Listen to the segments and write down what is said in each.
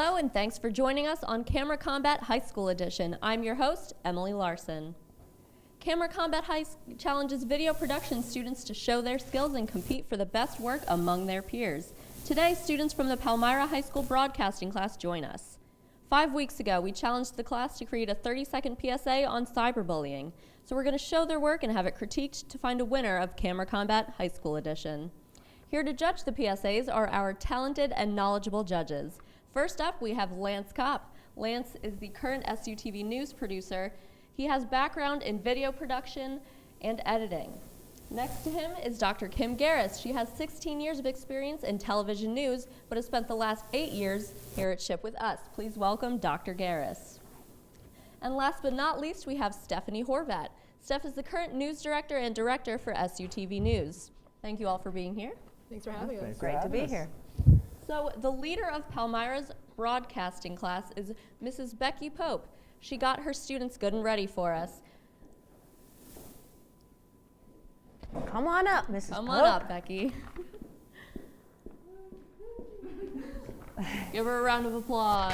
Hello, and thanks for joining us on Camera Combat High School Edition. I'm your host, Emily Larson. Camera Combat High challenges video production students to show their skills and compete for the best work among their peers. Today, students from the Palmyra High School broadcasting class join us. 5 weeks ago, we challenged the class to create a 30-second PSA on cyberbullying. So we're going to show their work and have it critiqued to find a winner of Camera Combat High School Edition. Here to judge the PSAs are our talented and knowledgeable judges. First up, we have Lance Kopp. Lance is the current SUTV news producer. He has background in video production and editing. Next to him is Dr. Kim Garris. She has 16 years of experience in television news, but has spent the last 8 years here at SHIP with us. Please welcome Dr. Garris. And last but not least, we have Stephanie Horvat. Steph is the current news director and director for SUTV News. Thank you all for being here. Thanks for having us. Great to be here. So the leader of Palmyra's broadcasting class is Mrs. Becky Pope. She got her students good and ready for us. Come on up, Mrs. Come Pope. on up, Becky. Give her a round of applause.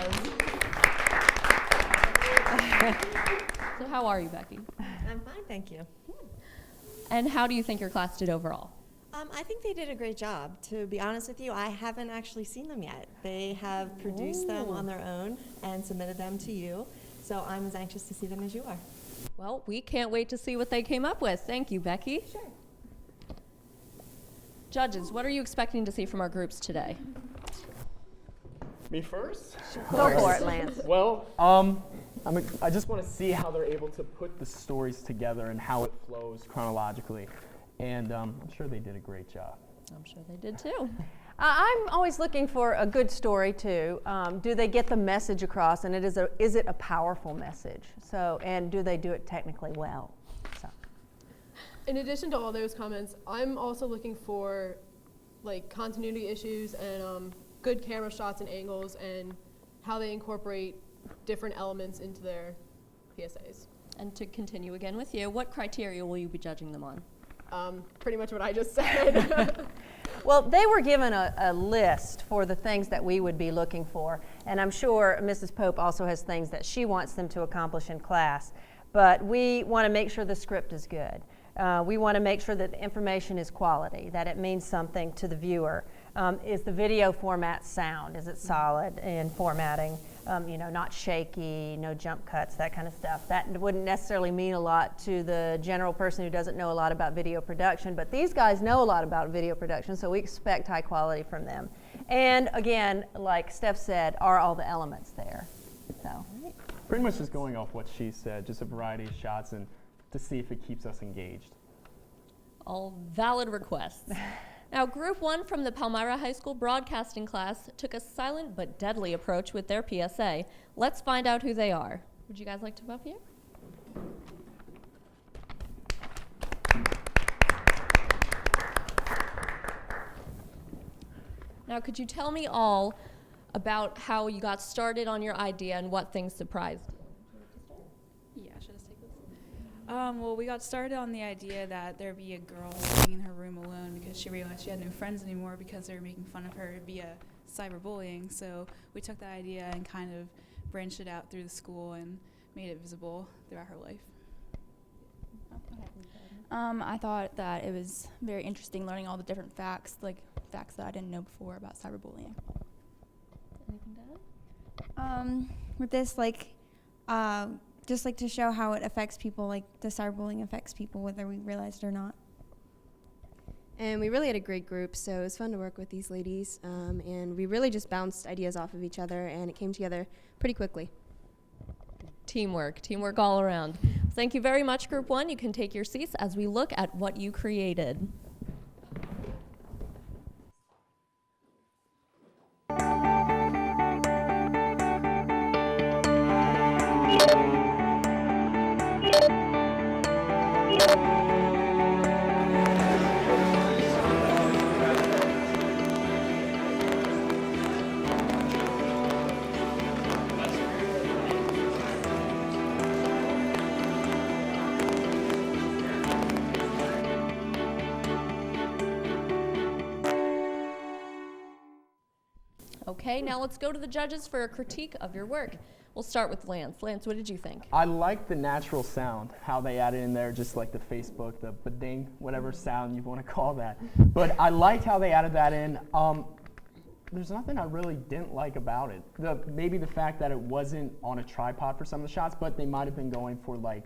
So how are you, Becky? I'm fine, thank you. And how do you think your class did overall? I think they did a great job. To be honest with you, I haven't actually seen them yet. They have produced them on their own and submitted them to you, so I'm as anxious to see them as you are. Well, we can't wait to see what they came up with. Thank you, Becky. Sure. Judges, what are you expecting to see from our groups today? Me first? Go for it, Lance. Well, I just want to see how they're able to put the stories together and how it flows chronologically. And I'm sure they did a great job. I'm sure they did too. I'm always looking for a good story too. Do they get the message across, and is it a powerful message? So, and do they do it technically well? So. In addition to all those comments, I'm also looking for like continuity issues and good camera shots and angles and how they incorporate different elements into their PSAs. And to continue again with you, what criteria will you be judging them on? Pretty much what I just said. Well, they were given a list for the things that we would be looking for, and I'm sure Mrs. Pope also has things that she wants them to accomplish in class, but we want to make sure the script is good. We want to make sure that the information is quality, that it means something to the viewer. Is the video format sound? Is it solid in formatting? Not shaky, no jump cuts, that kind of stuff. That wouldn't necessarily mean a lot to the general person who doesn't know a lot about video production, but these guys know a lot about video production, so we expect high quality from them. And again, like Steph said, are all the elements there? So. Pretty much just going off what she said, just a variety of shots and to see if it keeps us engaged. All valid requests. Now, Group 1 from the Palmyra High School broadcasting class took a silent but deadly approach with their PSA. Let's find out who they are. Would you guys like to come up here? Now, could you tell me all about how you got started on your idea and what things surprised you? Yeah, should I take this? Well, we got started on the idea that there'd be a girl sitting in her room alone because she realized she had no friends anymore because they were making fun of her via cyberbullying. So we took that idea and kind of branched it out through the school and made it visible throughout her life. I thought that it was very interesting learning all the different facts, like facts that I didn't know before about cyberbullying. Anything to add? With this, just like to show how it affects people, like the cyberbullying affects people whether we realize it or not. And we really had a great group, so it was fun to work with these ladies, and we really just bounced ideas off of each other, and it came together pretty quickly. Teamwork all around. Thank you very much, Group 1. You can take your seats as we look at what you created. Okay, now let's go to the judges for a critique of your work. We'll start with Lance. Lance, what did you think? I like the natural sound, how they added in there, just like the Facebook, the ba-ding, whatever sound you want to call that. But I liked how they added that in. There's nothing I really didn't like about it. Maybe the fact that it wasn't on a tripod for some of the shots, but they might have been going for like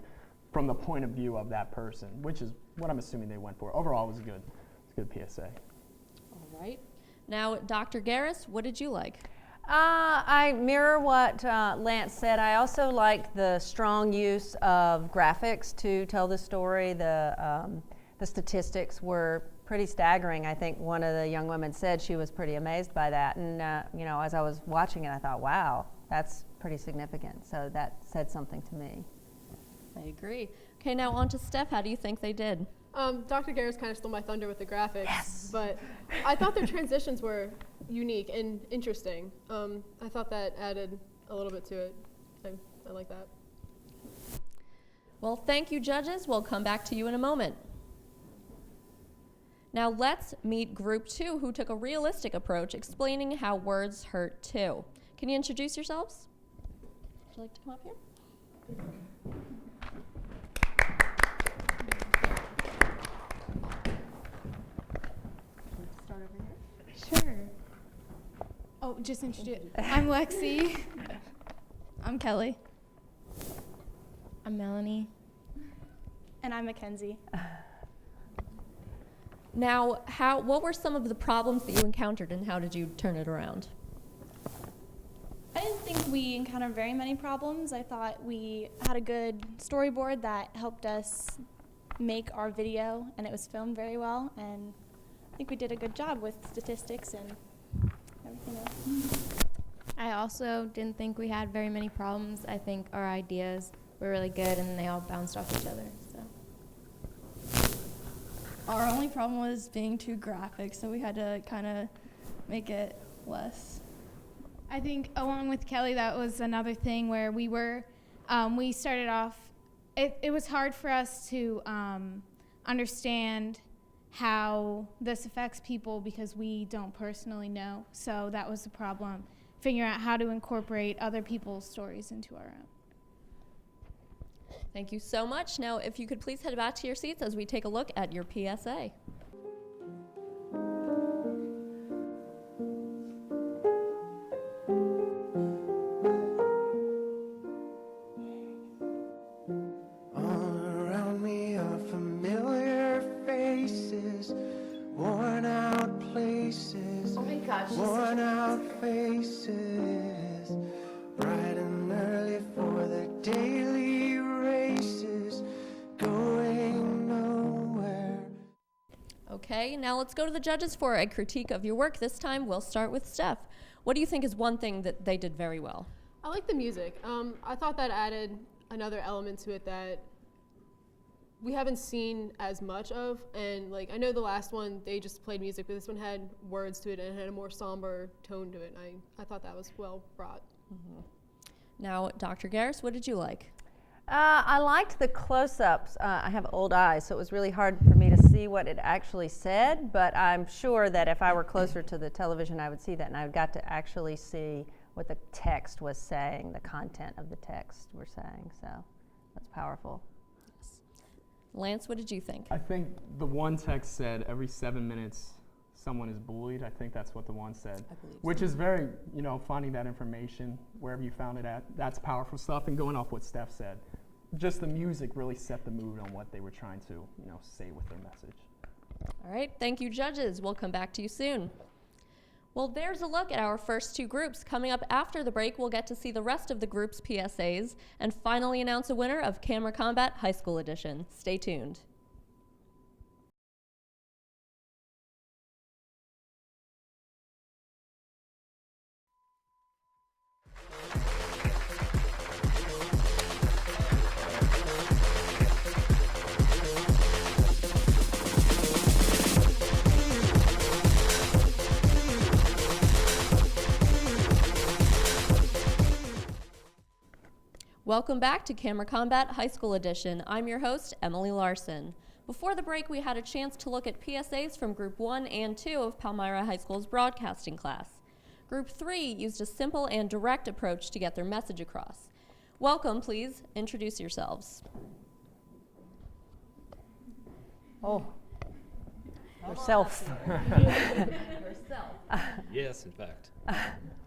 from the point of view of that person, which is what I'm assuming they went for. Overall, it was good. It's a good PSA. All right. Now, Dr. Garris, what did you like? I mirror what Lance said. I also liked the strong use of graphics to tell the story. The statistics were pretty staggering. I think one of the young women said she was pretty amazed by that. And, as I was watching it, I thought, wow, that's pretty significant. So that said something to me. I agree. Okay, now on to Steph. How do you think they did? Dr. Garris kind of stole my thunder with the graphics, Yes. but I thought their transitions were unique and interesting. I thought that added a little bit to it. I like that. Well, thank you, judges. We'll come back to you in a moment. Now let's meet Group 2, who took a realistic approach explaining how words hurt too. Can you introduce yourselves? Would you like to come up here? Start over here. Sure. Oh, just introduce. I'm Lexi. I'm Kelly. I'm Melanie. And I'm Mackenzie. Now, what were some of the problems that you encountered and how did you turn it around? I didn't think we encountered very many problems. I thought we had a good storyboard that helped us make our video, and it was filmed very well, and I think we did a good job with statistics and everything else. I also didn't think we had very many problems. I think our ideas were really good and they all bounced off each other. So. Our only problem was being too graphic, so we had to kind of make it less. I think along with Kelly, that was another thing where we started off, it was hard for us to understand how this affects people because we don't personally know. So that was the problem, figuring out how to incorporate other people's stories into our own. Thank you so much. Now, if you could please head back to your seats as we take a look at your PSA. Worn out faces, bright and early for the daily races, going nowhere. Okay, now let's go to the judges for a critique of your work. This time we'll start with Steph. What do you think is one thing that they did very well? I like the music. I thought that added another element to it that we haven't seen as much of, and like I know the last one they just played music, but this one had words to it and it had a more somber tone to it. And I thought that was well brought. Mm-hmm. Now, Dr. Garris, what did you like? I liked the close-ups. I have old eyes, so it was really hard for me to see what it actually said, but I'm sure that if I were closer to the television, I would see that, and I got to actually see what the text was saying, the content of the text were saying, so that's powerful. Lance, what did you think? I think the one text said every 7 minutes someone is bullied. I think that's what the one said, which is very, finding that information wherever you found it at. That's powerful stuff. And going off what Steph said, just the music really set the mood on what they were trying to, say with their message. All right, thank you, judges. We'll come back to you soon. Well, there's a look at our first two groups. Coming up after the break, we'll get to see the rest of the group's PSAs and finally announce a winner of Camera Combat High School Edition. Stay tuned. Welcome back to Camera Combat High School Edition. I'm your host, Emily Larson. Before the break, we had a chance to look at PSAs from Group 1 and 2 of Palmyra High School's broadcasting class. Group 3 used a simple and direct approach to get their message across. Welcome, please introduce yourselves. Oh, yourself. Yourself. Yes, in fact.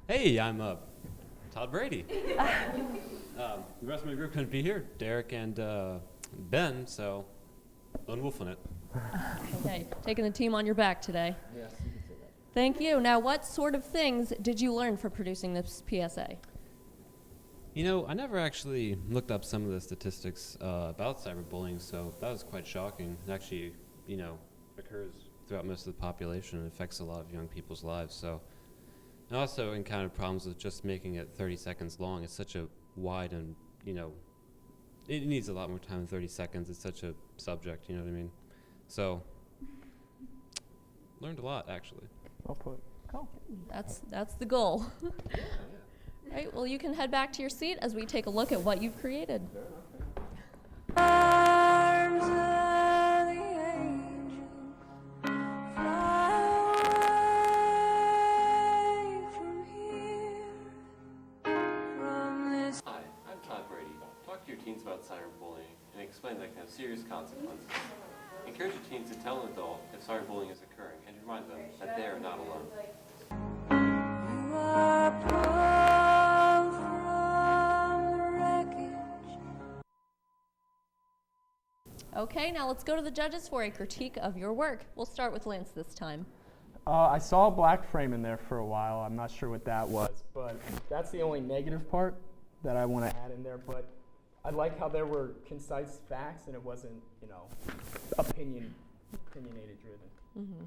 Hey, I'm Todd Brady. The rest of my group couldn't be here, Derek and Ben, so lone wolfing it. Okay, taking the team on your back today. Yes, you can say that. Thank you. Now, what sort of things did you learn from producing this PSA? You know, I never actually looked up some of the statistics about cyberbullying, so that was quite shocking. It actually, you know, occurs throughout most of the population and affects a lot of young people's lives. So I also encountered problems with just making it 30 seconds long. It's such a wide and, you know, it needs a lot more time than 30 seconds. It's such a subject, you know what I mean? So, learned a lot, actually. Well put. Cool. That's the goal. Right, well, you can head back to your seat as we take a look at what you've created. Arms of the angel fly away from here, from this. Hi, I'm Todd Brady. Talk to your teens about cyberbullying and explain that it can have serious consequences. Encourage your teens to tell an adult if cyberbullying is occurring and remind them that they are not alone. You are pulled from the wreckage. Okay, now let's go to the judges for a critique of your work. We'll start with Lance this time. I saw a black frame in there for a while. I'm not sure what that was, but that's the only negative part that I want to add in there. But I like how there were concise facts and it wasn't, you know, opinionated driven. Mm-hmm.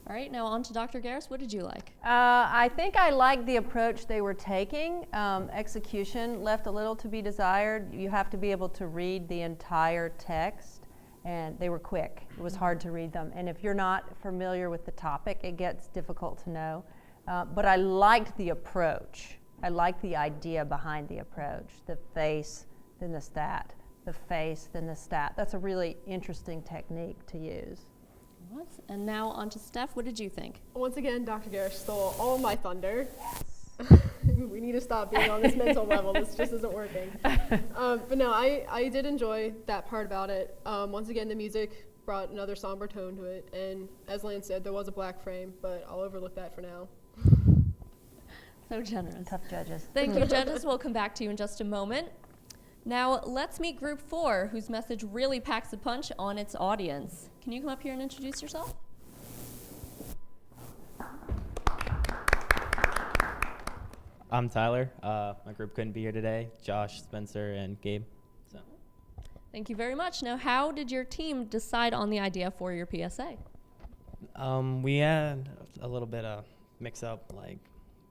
All right, now on to Dr. Garris. What did you like? I think I liked the approach they were taking. Execution left a little to be desired. You have to be able to read the entire text, and they were quick. It was hard to read them. And if you're not familiar with the topic, it gets difficult to know. But I liked the approach. I liked the idea behind the approach. The face, then the stat. The face, then the stat. That's a really interesting technique to use. And now on to Steph. What did you think? Once again, Dr. Garris stole all my thunder. We need to stop being on this mental level. This just isn't working. But no, I did enjoy that part about it. Once again, the music brought another somber tone to it. And as Lance said, there was a black frame, but I'll overlook that for now. So generous. Tough judges. Thank you, judges. We'll come back to you in just a moment. Now, let's meet Group 4, whose message really packs a punch on its audience. Can you come up here and introduce yourself? I'm Tyler. My group couldn't be here today. Josh, Spencer, and Gabe. So. Thank you very much. Now, how did your team decide on the idea for your PSA? We had a little bit of mix-up. Like,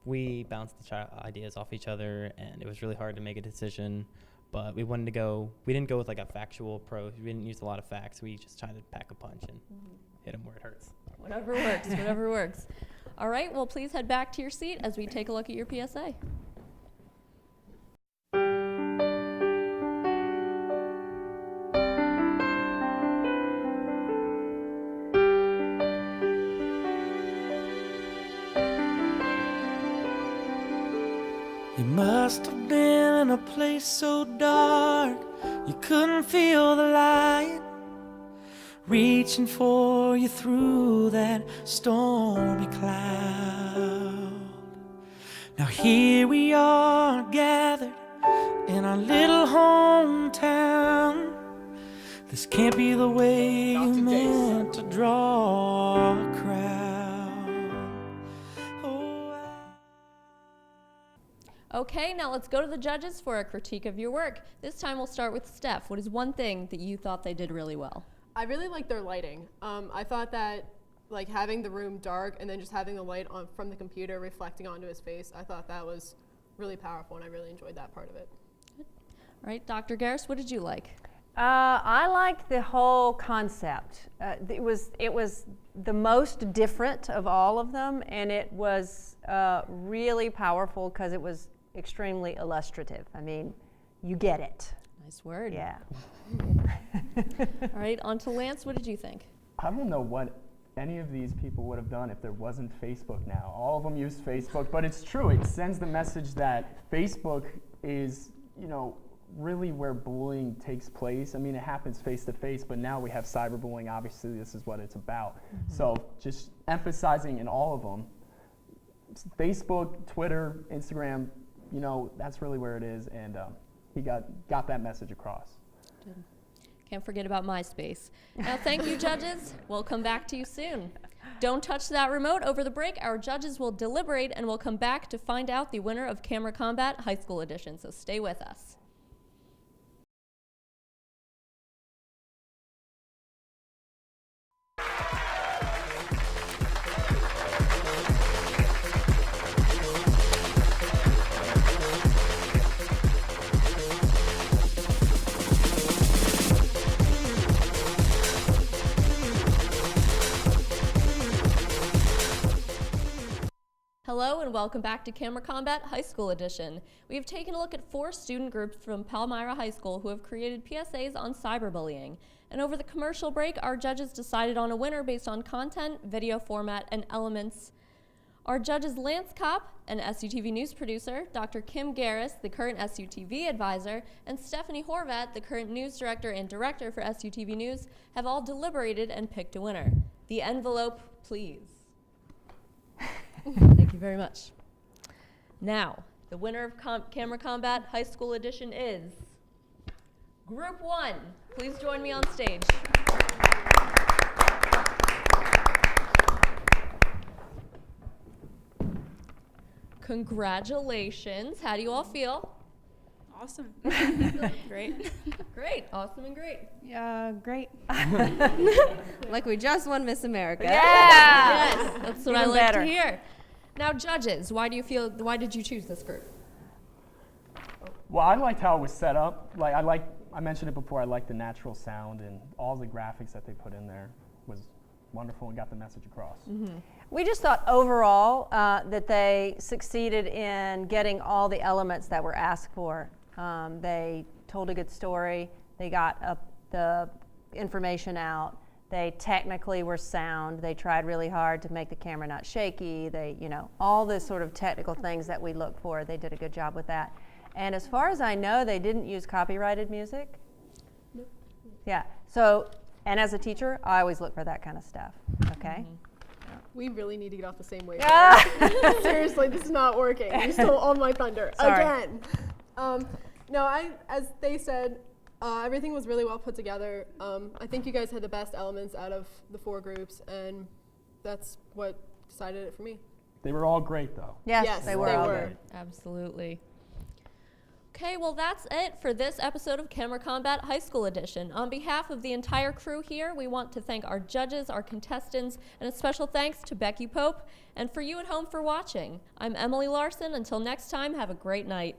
we bounced the ideas off each other, and it was really hard to make a decision. But we didn't go with like a factual approach. We didn't use a lot of facts. We just tried to pack a punch and hit them where it hurts. Whatever works, whatever works. All right, well, please head back to your seat as we take a look at your PSA. You must have been in a place so dark you couldn't feel the light reaching for you through that stormy cloud. Now here we are gathered in our little hometown. This can't be the way you meant to draw a crowd. Okay, now let's go to the judges for a critique of your work. This time we'll start with Steph. What is one thing that you thought they did really well? I really liked their lighting. I thought that like having the room dark and then just having the light on from the computer reflecting onto his face, I thought that was really powerful and I really enjoyed that part of it. Good. All right, Dr. Garris, what did you like? I liked the whole concept. It was the most different of all of them, and it was really powerful because it was extremely illustrative. I mean, you get it. Nice word. Yeah. All right, on to Lance. What did you think? I don't know what any of these people would have done if there wasn't Facebook now. All of them use Facebook, but it's true. It sends the message that Facebook is, you know, really where bullying takes place. I mean, it happens face to face, but now we have cyberbullying. Obviously, this is what it's about. So just emphasizing in all of them, Facebook, Twitter, Instagram, you know, that's really where it is, and he got that message across. Can't forget about MySpace. Now, thank you, judges. We'll come back to you soon. Don't touch that remote. Over the break, our judges will deliberate, and we'll come back to find out the winner of Camera Combat High School Edition, so stay with us. Hello and welcome back to Camera Combat High School Edition. We have taken a look at 4 student groups from Palmyra High School who have created PSAs on cyberbullying. And over the commercial break, our judges decided on a winner based on content, video format, and elements. Our judges Lance Kopp, an SUTV news producer, Dr. Kim Garris, the current SUTV advisor, and Stephanie Horvat, the current news director and director for SUTV News, have all deliberated and picked a winner. The envelope, please. Thank you very much. Now, the winner of Camera Combat High School Edition is Group 1. Please join me on stage. Congratulations. How do you all feel? Awesome. Great. Great. Awesome and great. Yeah, great. Like we just won Miss America. Yeah. Yes, that's what I Even like better. to hear. Now, judges, why did you choose this group? Well, I liked how it was set up. I mentioned it before, I liked the natural sound, and all the graphics that they put in there was wonderful and got the message across. We just thought overall that they succeeded in getting all the elements that were asked for. They told a good story. They got the information out. They technically were sound. They tried really hard to make the camera not shaky. They, you know, all the sort of technical things that we look for. They did a good job with that. And as far as I know, they didn't use copyrighted music. Nope. Yeah. So, and as a teacher, I always look for that kind of stuff. Okay. We really need to get off the same wave. Ah! Seriously, this is not working. You stole all my thunder Sorry. again. No, as they said, everything was really well put together. I think you guys had the best elements out of the 4 groups, and that's what decided it for me. They were all great, though. Yes, they were all good. Absolutely. Okay, well that's it for this episode of Camera Combat High School Edition. On behalf of the entire crew here, we want to thank our judges, our contestants, and a special thanks to Becky Pope, and for you at home for watching. I'm Emily Larson. Until next time, have a great night.